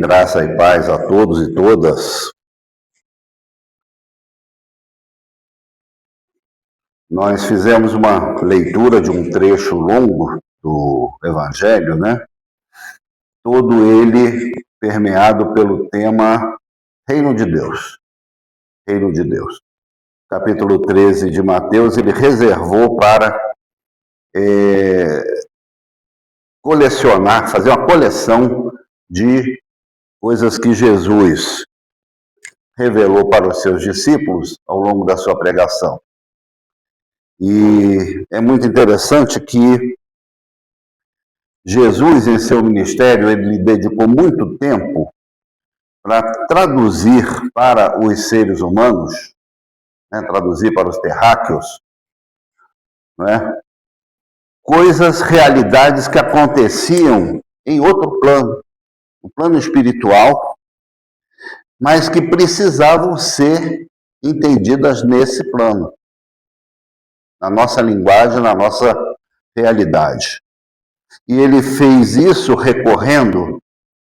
Graça e paz a todos e todas. Nós fizemos uma leitura de um trecho longo do Evangelho, né? Todo ele permeado pelo tema Reino de Deus. Reino de Deus. Capítulo 13 de Mateus, ele reservou para colecionar, fazer uma coleção de coisas que Jesus revelou para os seus discípulos ao longo da sua pregação. E é muito interessante que Jesus, em seu ministério, ele dedicou muito tempo para traduzir para os seres humanos, né, traduzir para os terráqueos, né, coisas, realidades que aconteciam em outro plano, o plano espiritual, mas que precisavam ser entendidas nesse plano, na nossa linguagem, na nossa realidade. E ele fez isso recorrendo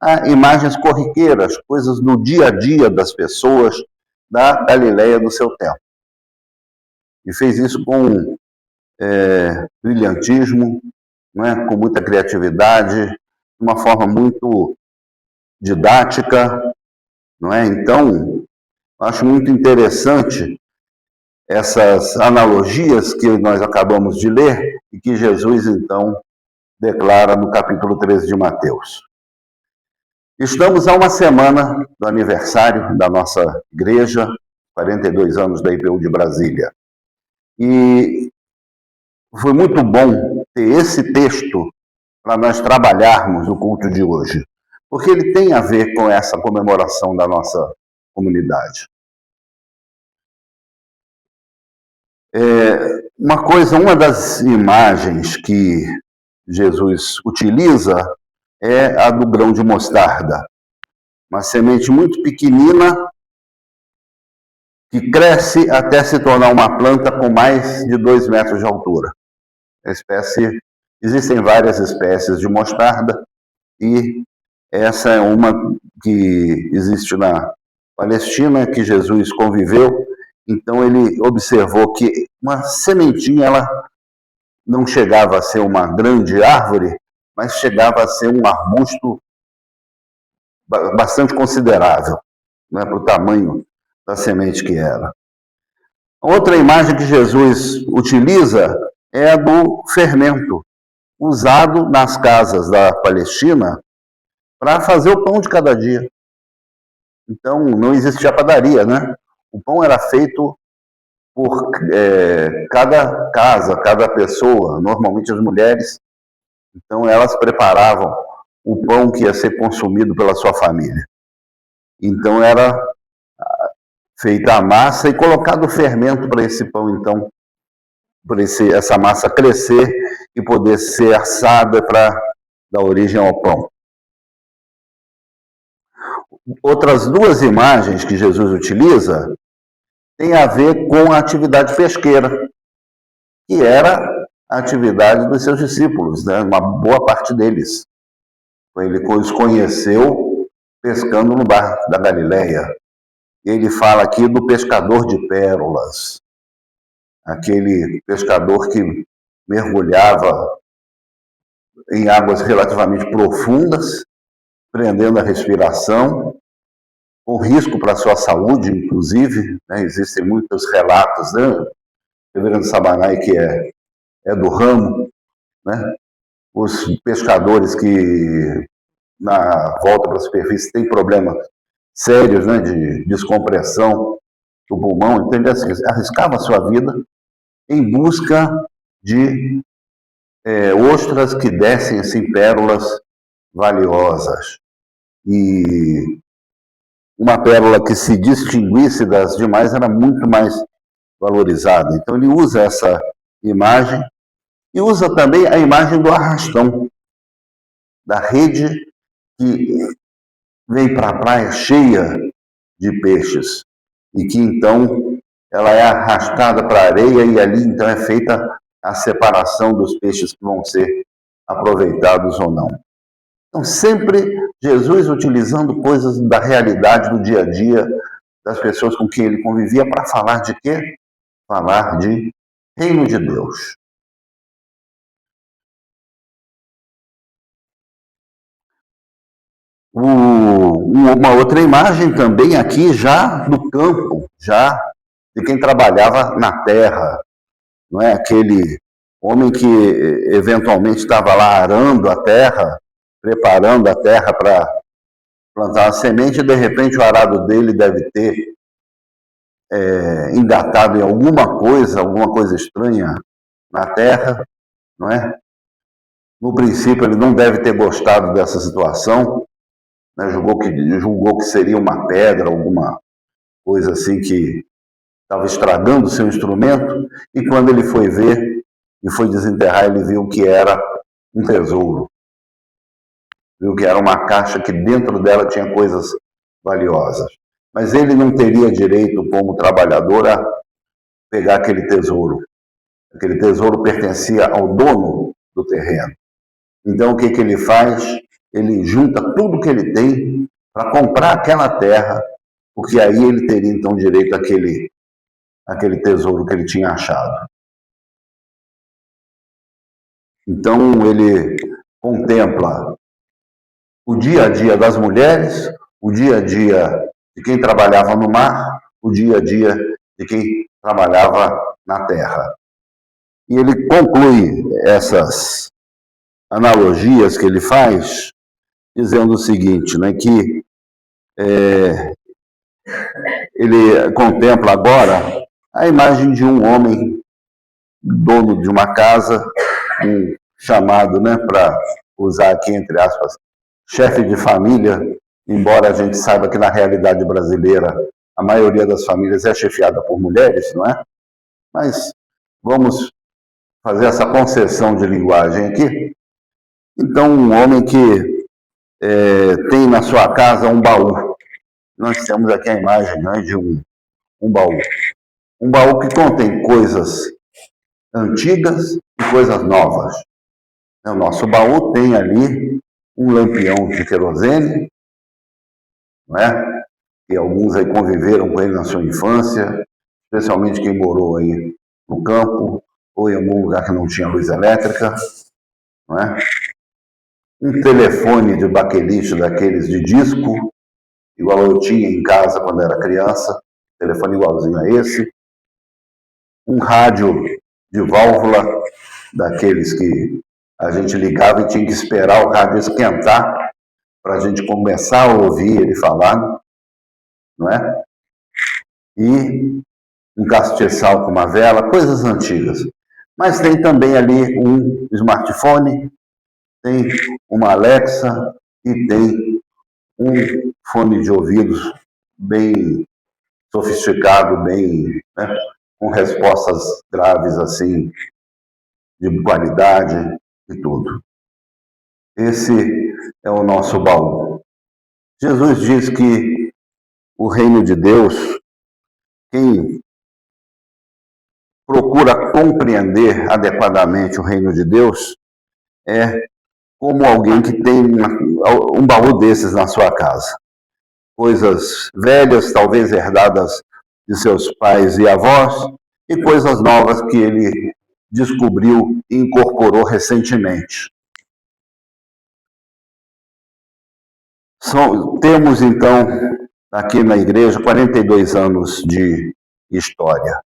a imagens corriqueiras, coisas do dia a dia das pessoas da Galileia do seu tempo. E fez isso com brilhantismo, né, com muita criatividade, de uma forma muito didática, não é? Então, acho muito interessante essas analogias que nós acabamos de ler e que Jesus, então, declara no capítulo 13 de Mateus. Estamos a uma semana do aniversário da nossa igreja, 42 anos da IPU de Brasília. E foi muito bom ter esse texto para nós trabalharmos o culto de hoje, porque ele tem a ver com essa comemoração da nossa comunidade. Uma das imagens que Jesus utiliza é a do grão de mostarda, uma semente muito pequenina que cresce até se tornar uma planta com mais de 2 metros de altura. Existem várias espécies de mostarda e essa é uma que existe na Palestina, que Jesus conviveu. Então ele observou que uma sementinha, ela não chegava a ser uma grande árvore, mas chegava a ser um arbusto bastante considerável, né, para o tamanho da semente que era. Outra imagem que Jesus utiliza é a do fermento, usado nas casas da Palestina para fazer o pão de cada dia. Então, não existia padaria, né? O pão era feito por cada casa, cada pessoa, normalmente as mulheres. Então, elas preparavam o pão que ia ser consumido pela sua família. Então, era feita a massa e colocado o fermento para esse pão, então, para essa massa crescer e poder ser assada para dar origem ao pão. Outras duas imagens que Jesus utiliza têm a ver com a atividade pesqueira, que era a atividade dos seus discípulos, né? Uma boa parte deles. Ele os conheceu pescando no mar da Galileia. Ele fala aqui do pescador de pérolas, aquele pescador que mergulhava em águas relativamente profundas, prendendo a respiração, com risco para a sua saúde, inclusive, né? Existem muitos relatos, né? O reverendo Sabanai, que é do ramo, né? Os pescadores que, na volta para a superfície, têm problemas sérios, né, de descompressão do pulmão, então ele arriscava a sua vida em busca de ostras que dessem assim, pérolas valiosas. E uma pérola que se distinguisse das demais era muito mais valorizada. Então ele usa essa imagem e usa também a imagem do arrastão, da rede que vem para a praia cheia de peixes e que então ela é arrastada para a areia e ali então é feita a separação dos peixes que vão ser aproveitados ou não. Então sempre Jesus utilizando coisas da realidade do dia a dia das pessoas com quem ele convivia para falar de quê? Falar de reino de Deus. Uma outra imagem também aqui já no campo, já de quem trabalhava na terra, não é? Aquele homem que eventualmente estava lá arando a terra, preparando a terra para plantar a semente, e de repente o arado dele deve ter engatado em alguma coisa estranha na terra, não é? No princípio ele não deve ter gostado dessa situação, né? Julgou que seria uma pedra, alguma coisa assim que estava estragando o seu instrumento, e quando ele foi ver e foi desenterrar, ele viu que era um tesouro. Viu que era uma caixa que dentro dela tinha coisas valiosas. Mas ele não teria direito, como trabalhador, a pegar aquele tesouro. Aquele tesouro pertencia ao dono do terreno. Então, o que ele faz? Ele junta tudo que ele tem para comprar aquela terra, porque aí ele teria, então, direito àquele tesouro que ele tinha achado. Então, ele contempla o dia a dia das mulheres, o dia a dia de quem trabalhava no mar, o dia a dia de quem trabalhava na terra. E ele conclui essas analogias que ele faz dizendo o seguinte, né, que ele contempla agora a imagem de um homem dono de uma casa, um chamado, né, para usar aqui entre aspas, chefe de família, embora a gente saiba que na realidade brasileira a maioria das famílias é chefiada por mulheres, não é? Mas vamos fazer essa concessão de linguagem aqui. Então, um homem que tem na sua casa um baú. Nós temos aqui a imagem, né, de um baú. Um baú que contém coisas antigas e coisas novas. O nosso baú tem ali um lampião de querosene, não é? E alguns aí conviveram com ele na sua infância, especialmente quem morou aí no campo ou em algum lugar que não tinha luz elétrica, não é? Um telefone de baquelite daqueles de disco, igual eu tinha em casa quando era criança, telefone igualzinho a esse. Um rádio de válvula, daqueles que a gente ligava e tinha que esperar o rádio esquentar para a gente começar a ouvir ele falar, não é? E um castiçal com uma vela, coisas antigas. Mas tem também ali um smartphone, tem uma Alexa e tem um fone de ouvidos bem sofisticado, bem, né, com respostas graves assim, de qualidade e tudo. Esse é o nosso baú. Jesus diz que o reino de Deus, quem procura compreender adequadamente o reino de Deus, é como alguém que tem um baú desses na sua casa. Coisas velhas, talvez herdadas de seus pais e avós, e coisas novas que ele descobriu e incorporou recentemente. Temos, então, aqui na igreja, 42 anos de história.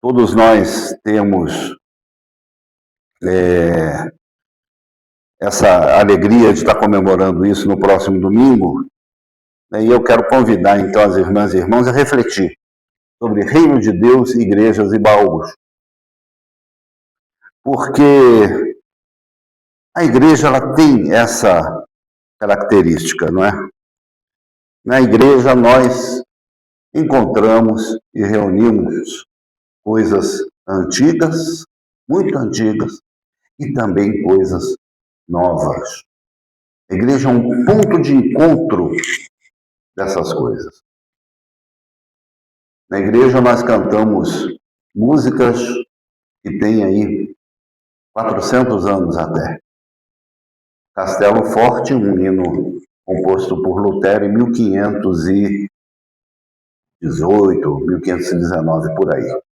Todos nós temos essa alegria de estar comemorando isso no próximo domingo, né? E eu quero convidar, então, as irmãs e irmãos a refletir sobre reino de Deus, igrejas e baús. Porque a igreja ela tem essa característica, não é? Na igreja nós encontramos e reunimos coisas antigas, muito antigas, e também coisas novas. A igreja é um ponto de encontro dessas coisas. Na igreja nós cantamos músicas que têm aí 400 anos até. Castelo Forte, um hino composto por Lutero em 1518, 1519, por aí.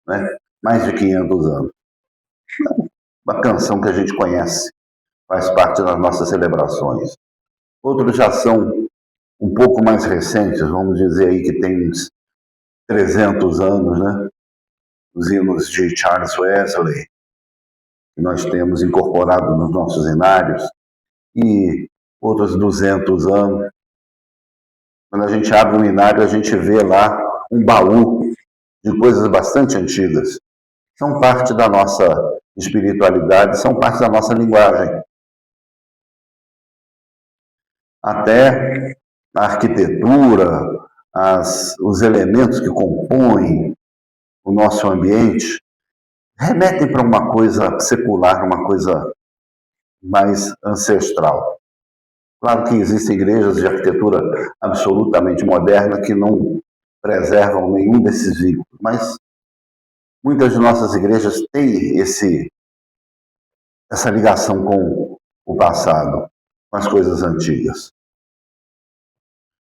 Né? Mais de 500 anos. Uma canção que a gente conhece, faz parte das nossas celebrações. Outros já são um pouco mais recentes, vamos dizer aí que tem uns 300 anos, né? Os hinos de Charles Wesley, que nós temos incorporado nos nossos hinários, e outros 200 anos. Quando a gente abre um hinário, a gente vê lá um baú de coisas bastante antigas. São parte da nossa espiritualidade, são parte da nossa linguagem. Até a arquitetura, os elementos que compõem o nosso ambiente, remetem para uma coisa secular, uma coisa mais ancestral. Claro que existem igrejas de arquitetura absolutamente moderna que não preservam nenhum desses vínculos, mas muitas de nossas igrejas têm essa ligação com o passado, com as coisas antigas.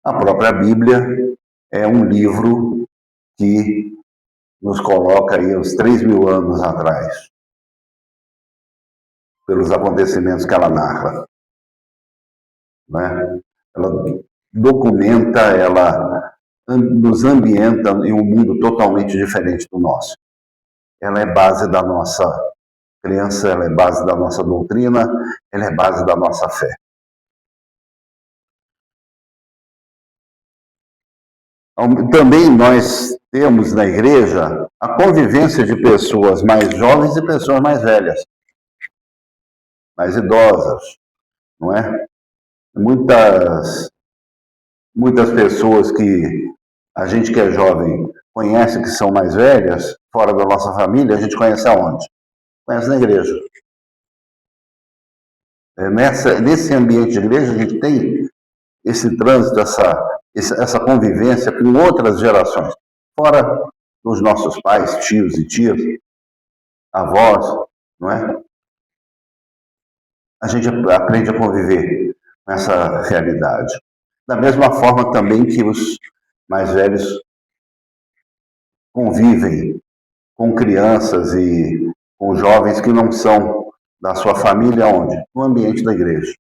A própria Bíblia é um livro que nos coloca aí uns 3.000 anos atrás, pelos acontecimentos que ela narra. Né? Ela documenta, ela nos ambienta em um mundo totalmente diferente do nosso. Ela é base da nossa crença, ela é base da nossa doutrina, ela é base da nossa fé. Também nós temos na igreja a convivência de pessoas mais jovens e pessoas mais velhas, mais idosas, não é? Muitas pessoas que a gente que é jovem conhece que são mais velhas, fora da nossa família, a gente conhece aonde? Conhece na igreja. Nesse ambiente de igreja, a gente tem esse trânsito, essa convivência com outras gerações, fora dos nossos pais, tios e tias, avós, não é? A gente aprende a conviver com essa realidade. Da mesma forma também que os mais velhos convivem com crianças e com jovens que não são da sua família, onde? No ambiente da igreja.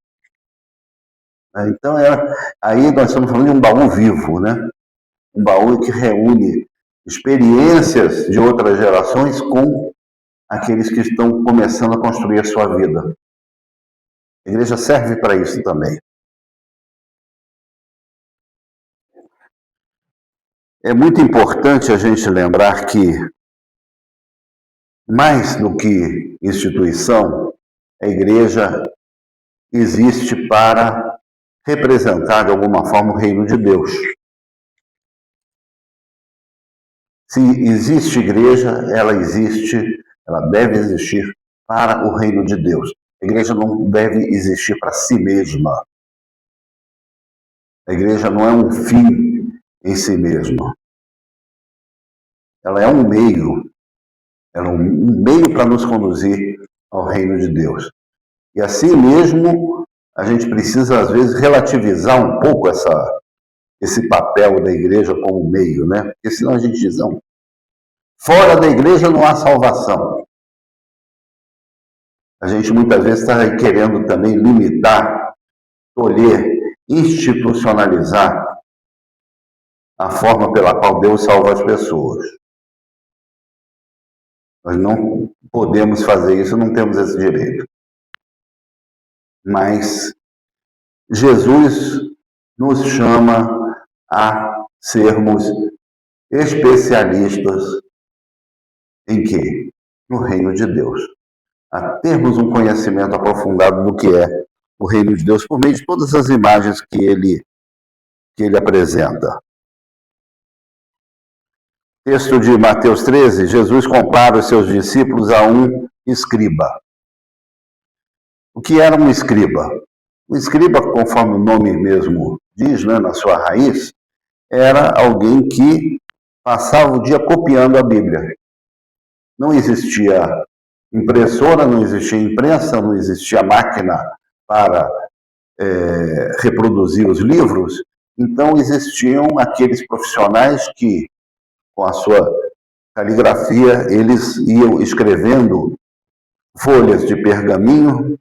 Então, aí nós estamos falando de um baú vivo, né? Um baú que reúne experiências de outras gerações com aqueles que estão começando a construir a sua vida. A igreja serve para isso também. É muito importante a gente lembrar que, mais do que instituição, a igreja existe para representar de alguma forma o reino de Deus. Se existe igreja, ela deve existir para o reino de Deus. A igreja não deve existir para si mesma. A igreja não é um fim em si mesma. Ela é um meio. Ela é um meio para nos conduzir ao reino de Deus. E assim mesmo, a gente precisa, às vezes, relativizar um pouco esse papel da igreja como meio, né? Porque senão a gente diz, não, fora da igreja não há salvação. A gente muitas vezes está querendo também limitar, tolher, institucionalizar a forma pela qual Deus salva as pessoas. Nós não podemos fazer isso, não temos esse direito. Mas Jesus nos chama a sermos especialistas em quê? No reino de Deus. A termos um conhecimento aprofundado do que é o reino de Deus por meio de todas as imagens que ele apresenta. Texto de Mateus 13, Jesus compara os seus discípulos a um escriba. O que era um escriba? O escriba, conforme o nome mesmo diz, né, na sua raiz, era alguém que passava o dia copiando a Bíblia. Não existia impressora, não existia imprensa, não existia máquina para reproduzir os livros, então existiam aqueles profissionais que, com a sua caligrafia, eles iam escrevendo folhas de pergaminho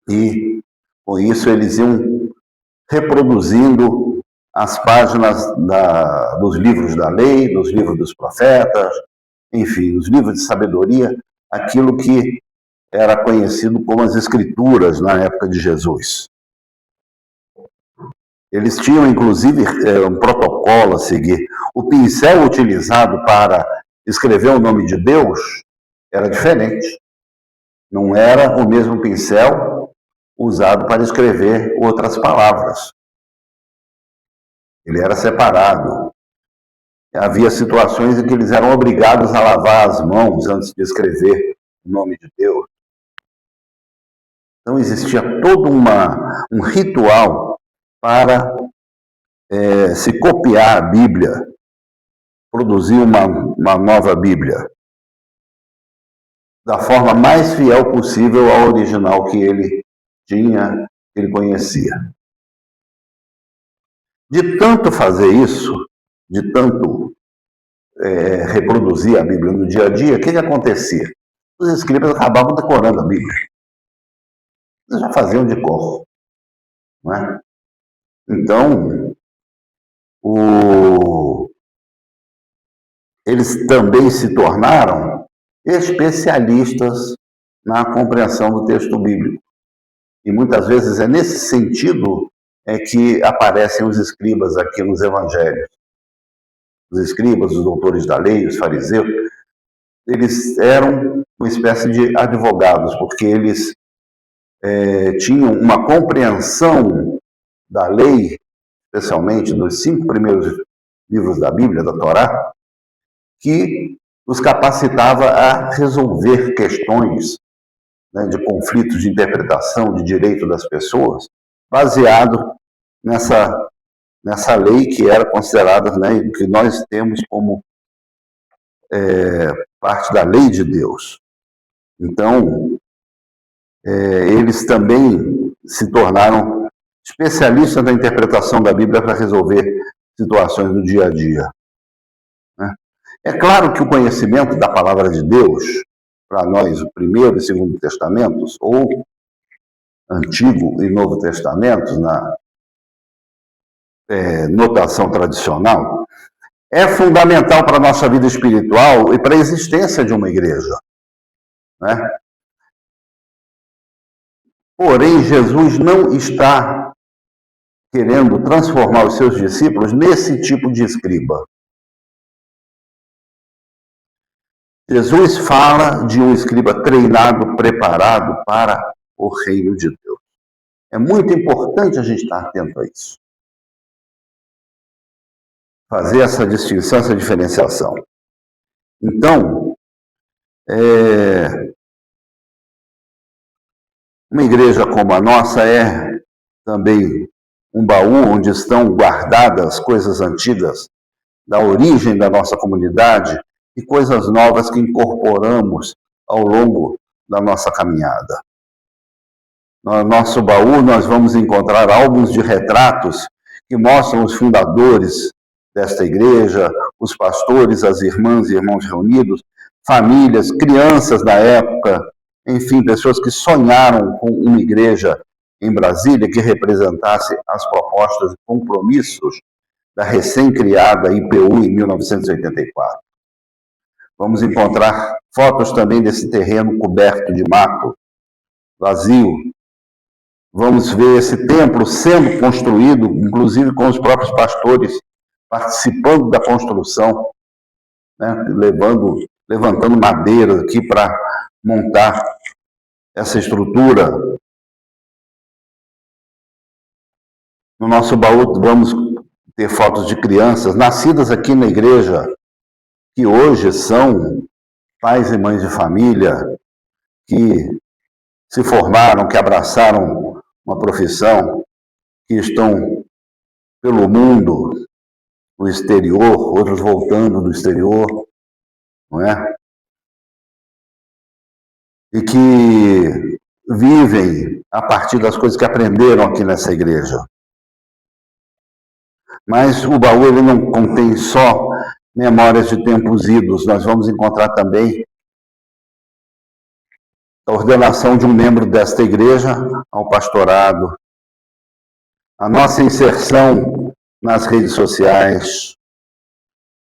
e, com isso, eles iam reproduzindo as páginas dos livros da lei, dos livros dos profetas, enfim, os livros de sabedoria, aquilo que era conhecido como as Escrituras na época de Jesus. Eles tinham, inclusive, um protocolo a seguir. O pincel utilizado para escrever o nome de Deus era diferente. Não era o mesmo pincel usado para escrever outras palavras. Ele era separado. Havia situações em que eles eram obrigados a lavar as mãos antes de escrever o nome de Deus. Então existia todo um ritual para se copiar a Bíblia, produzir uma nova Bíblia, da forma mais fiel possível ao original que ele tinha, que ele conhecia. De tanto fazer isso, de tanto reproduzir a Bíblia no dia a dia, o que acontecia? Os escribas acabavam decorando a Bíblia. Eles já faziam de cor. Não é? Então, eles também se tornaram especialistas na compreensão do texto bíblico. E muitas vezes é nesse sentido que aparecem os escribas aqui nos evangelhos. Os escribas, os doutores da lei, os fariseus, eles eram uma espécie de advogados, porque eles tinham uma compreensão da lei, especialmente dos 5 primeiros livros da Bíblia, da Torá, que os capacitava a resolver questões de conflitos de interpretação, de direito das pessoas, baseado nessa lei que era considerada, que nós temos como parte da lei de Deus. Então, eles também se tornaram especialistas na interpretação da Bíblia para resolver situações do dia a dia. Né? É claro que o conhecimento da palavra de Deus, para nós, o Primeiro e Segundo Testamentos, ou Antigo e Novo Testamentos, na notação tradicional, é fundamental para a nossa vida espiritual e para a existência de uma igreja. Né? Porém, Jesus não está querendo transformar os seus discípulos nesse tipo de escriba. Jesus fala de um escriba treinado, preparado para o reino de Deus. É muito importante a gente estar atento a isso. Fazer essa distinção, essa diferenciação. Então, uma igreja como a nossa é também um baú onde estão guardadas coisas antigas da origem da nossa comunidade e coisas novas que incorporamos ao longo da nossa caminhada. No nosso baú nós vamos encontrar álbuns de retratos que mostram os fundadores desta igreja, os pastores, as irmãs e irmãos reunidos, famílias, crianças da época, enfim, pessoas que sonharam com uma igreja em Brasília que representasse as propostas e compromissos da recém-criada IPU em 1984. Vamos encontrar fotos também desse terreno coberto de mato, vazio. Vamos ver esse templo sendo construído, inclusive com os próprios pastores participando da construção, né, levantando madeira aqui para montar essa estrutura. No nosso baú vamos ter fotos de crianças nascidas aqui na igreja, que hoje são pais e mães de família, que se formaram, que abraçaram uma profissão, que estão pelo mundo, no exterior, outros voltando do exterior, não é? E que vivem a partir das coisas que aprenderam aqui nessa igreja. Mas o baú ele não contém só memórias de tempos idos, nós vamos encontrar também a ordenação de um membro desta igreja ao pastorado, a nossa inserção nas redes sociais,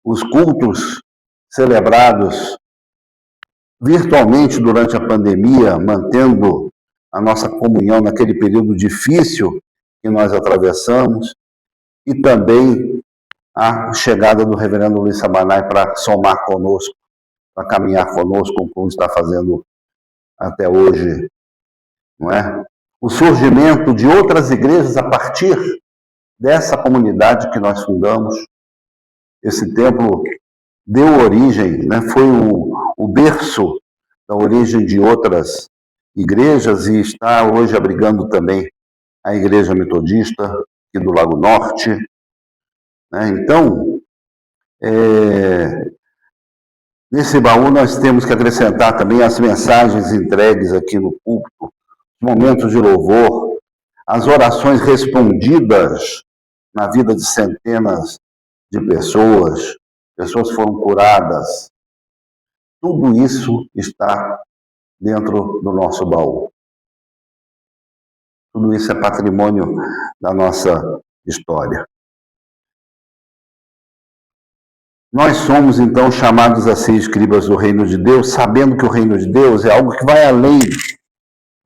os cultos celebrados virtualmente durante a pandemia, mantendo a nossa comunhão naquele período difícil que nós atravessamos, e também a chegada do reverendo Luiz Sabanai para somar conosco, para caminhar conosco, como está fazendo até hoje, não é? O surgimento de outras igrejas a partir dessa comunidade que nós fundamos. Esse templo deu origem, né? Foi o berço da origem de outras igrejas e está hoje abrigando também a Igreja Metodista aqui do Lago Norte, né? Então, nesse baú nós temos que acrescentar também as mensagens entregues aqui no púlpito, momentos de louvor, as orações respondidas na vida de centenas de pessoas, pessoas foram curadas. Tudo isso está dentro do nosso baú. Tudo isso é patrimônio da nossa história. Nós somos, então, chamados a ser escribas do reino de Deus, sabendo que o reino de Deus é algo que vai além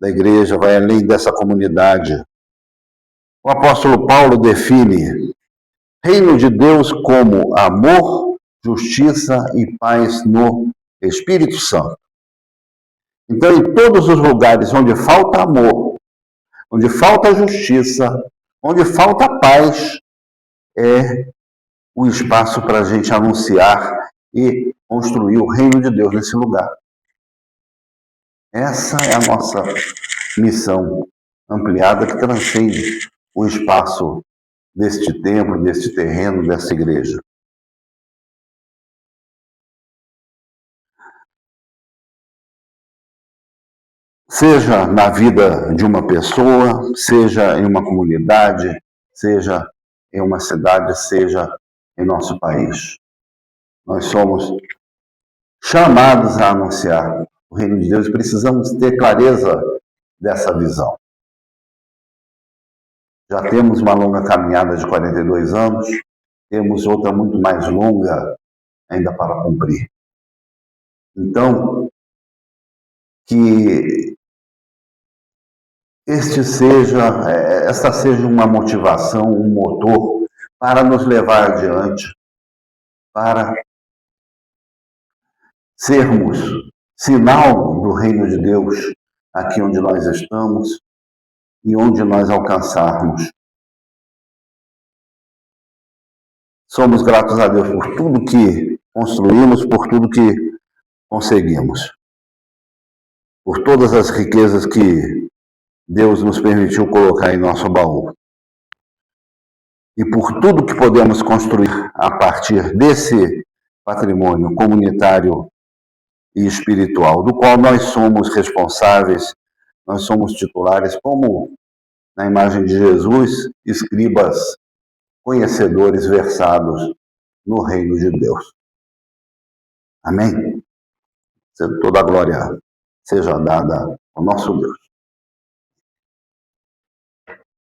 da igreja, vai além dessa comunidade. O apóstolo Paulo define reino de Deus como amor, justiça e paz no Espírito Santo. Então, em todos os lugares onde falta amor, onde falta justiça, onde falta paz, é o espaço para a gente anunciar e construir o reino de Deus nesse lugar. Essa é a nossa missão ampliada que transcende o espaço deste templo, deste terreno, dessa igreja. Seja na vida de uma pessoa, seja em uma comunidade, seja em uma cidade, seja em nosso país. Nós somos chamados a anunciar o reino de Deus e precisamos ter clareza dessa visão. Já temos uma longa caminhada de 42 anos, temos outra muito mais longa ainda para cumprir. Então, que esta seja uma motivação, um motor para nos levar adiante, para sermos sinal do reino de Deus aqui onde nós estamos e onde nós alcançarmos. Somos gratos a Deus por tudo que construímos, por tudo que conseguimos, por todas as riquezas que Deus nos permitiu colocar em nosso baú. E por tudo que podemos construir a partir desse patrimônio comunitário e espiritual, do qual nós somos responsáveis, nós somos titulares, como na imagem de Jesus, escribas, conhecedores versados no reino de Deus. Amém? Toda a glória seja dada ao nosso Deus.